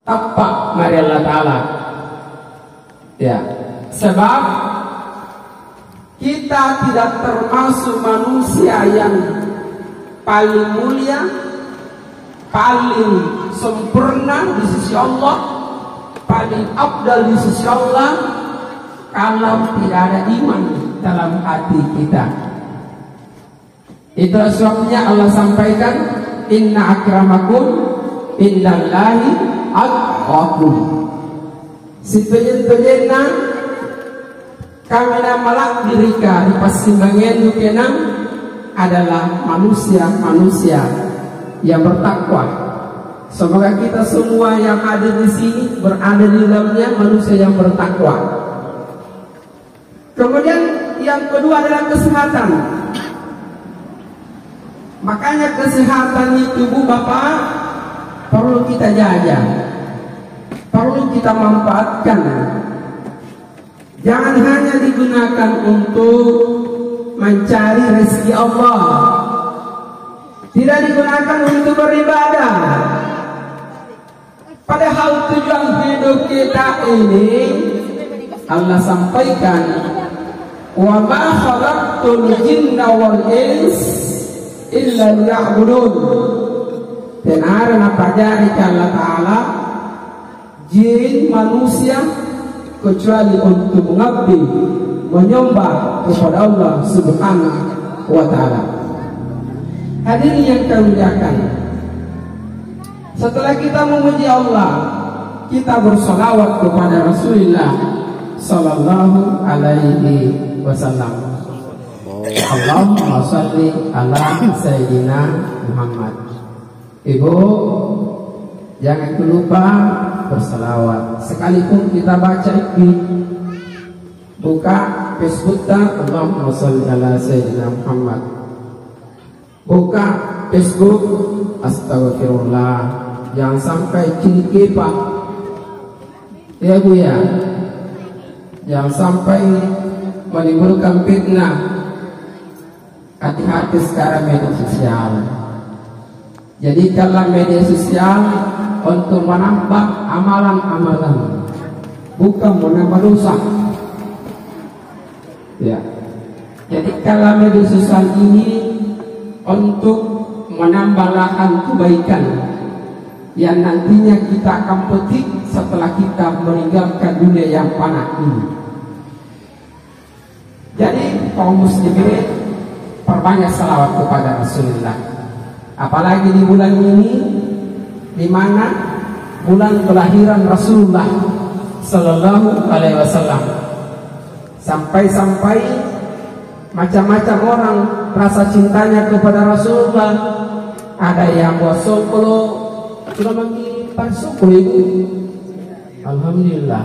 tapak mari Allah Ta'ala. Ya, sebab kita tidak termasuk manusia yang paling mulia, paling sempurna di sisi Allah, paling afdal di sisi Allah, kalau tidak ada iman dalam hati kita. Itu sebabnya Allah sampaikan, inna akramakum indallahi atqakum. Sebenarnya kami malak dirika di pasimbangan dukenang adalah manusia-manusia yang bertakwa. Semoga kita semua yang ada di sini berada di dalamnya manusia yang bertakwa. Kemudian yang kedua adalah kesehatan. Makanya kesehatan di tubuh Bapak perlu kita jaga, perlu kita manfaatkan. Jangan hanya digunakan untuk mencari rezeki Allah, tidak digunakan untuk beribadah. Padahal tujuan hidup kita ini Allah sampaikan, wa ma khalaqtul jinna wal ins illa liya'budun. Dan arana pajari Allah Ta'ala jin manusia kecuali untuk mengabdi menyembah kepada Allah Subhanahu wa Ta'ala. Hadirin yang dimuliakan, setelah kita memuji Allah, kita bersolawat kepada Rasulullah Sallallahu Alaihi Wasallam. Allahumma sholli ala Sayyidina Muhammad. Ibu, jangan lupa berselawat. Sekalipun kita baca ini, buka Facebook Allahumma sholli ala Sayyidina Muhammad. Buka Facebook, astagfirullah, jangan sampai cilik pak. Ya Bu ya, jangan sampai menimbulkan fitnah. Hati-hati sekarang media sosial. Jadi kalau media sosial untuk menambah amalan-amalan, bukan menambah dosa. Ya. Jadi kalau media sosial ini untuk menambah lahan kebaikan yang nantinya kita akan petik setelah kita meninggalkan dunia yang fana ini. Jadi kaum muslimin, perbanyak salawat kepada Rasulullah. Apalagi di bulan ini, di mana bulan kelahiran Rasulullah Sallallahu Alaihi Wasallam. Sampai-sampai macam-macam orang rasa cintanya kepada Rasulullah. Ada yang buat sokolo, sudah mengirimkan sokolo itu. Alhamdulillah,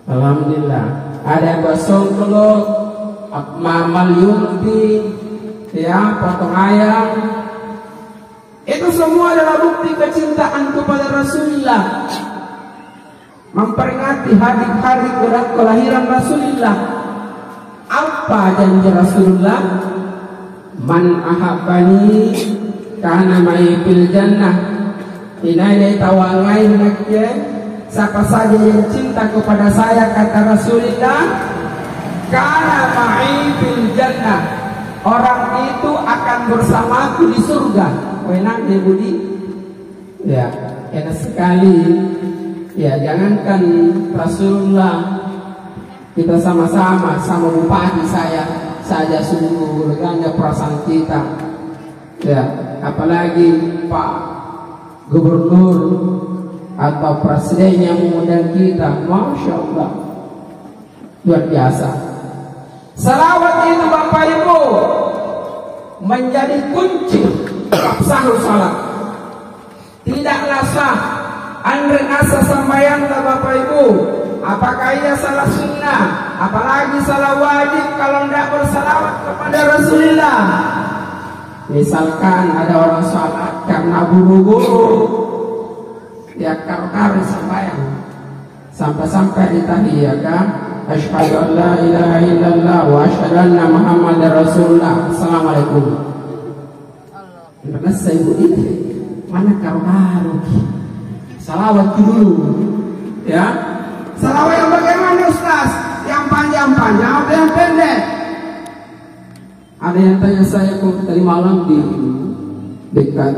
alhamdulillah. Ada yang buat sokolo, mamal yunti, ya, potong ayam. Itu semua adalah bukti kecintaan kepada Rasulullah, memperingati hari kelahiran Rasulullah. Apa janji Rasulullah? Man ahabbani kana ma'i fil jannah. Inai tawangai nakye, siapa saja yang cinta kepada saya, kata Rasulullah, kana ma'i fil jannah, orang itu akan bersamaku di surga. Enak ya Budi? Ya, enak sekali. Ya, jangankan Rasulullah, kita sama-sama sama bupati saya saja sungguh leganya perasaan kita. Ya, apalagi Pak Gubernur atau Presiden yang mengundang kita, Masya Allah, luar biasa. Salawat itu Bapak Ibu menjadi kunci sahur salat. Tidaklah sah andre asa sambayang Bapak Ibu, apakah ia salah sunnah, apalagi salah wajib kalau tidak bersalawat kepada Rasulullah. Misalkan ada orang salat karena buru-buru, ya kar-kar sambayang, sampai-sampai ditahiyahkan, asyhadu an la ilaha illallah wa asyhadu anna Muhammadar Rasulullah. Assalamualaikum. Karena saya ini mana karo-karo Salawat dulu, ya. Salawat yang bagaimana Ustaz? Yang panjang-panjang atau yang pendek? Ada yang tanya saya kok tadi malam di dekat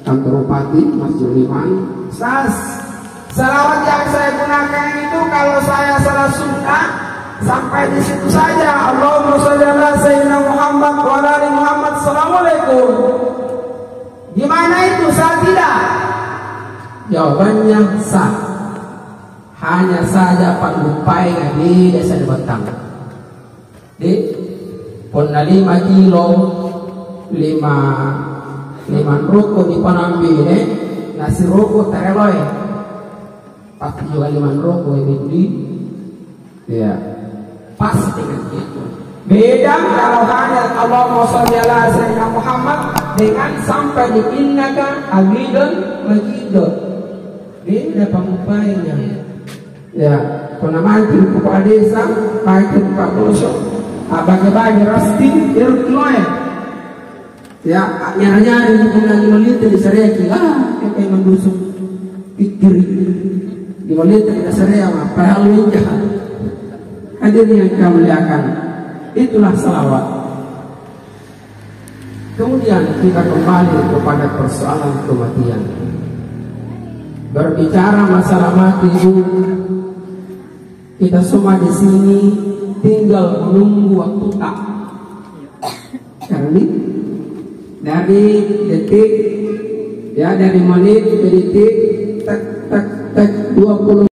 kantor Bupati Mas Juliman, Ustaz, salawat yang saya gunakan itu kalau saya salah sunnah sampai di situ saja. Allahumma sholli ala sayyidina Muhammad wa ala ali Muhammad. Assalamualaikum. Gimana itu? Sah tidak? Jawabannya sah. Hanya saja Pak Lupai di desa Batang. Di ponna 5 kilo 5 rokok di Panambi ini nasi rokok tereloy. Pasti juga 5 rokok ini di ya pas dengan itu. Beda kalau hanya Allahumma sholli ala sayyidina Muhammad dengan sampai di innaka hamidun majidun. Beda pengupainya. Ya, pernah manggil kepala desa, manggil Pak Bosok, bagi-bagi rasting, irutloy. Ya, nyari-nyari untuk lagi melihat di Sareki, yang kayak mendusuk pikir di melihat di Sareki, padahal ini jahat. Hadirin yang kita muliakan, itulah salawat. Kemudian kita kembali kepada persoalan kematian. Berbicara masalah mati itu, kita semua di sini tinggal menunggu waktu tak. Karena dari detik, ya dari menit ke detik, tak 20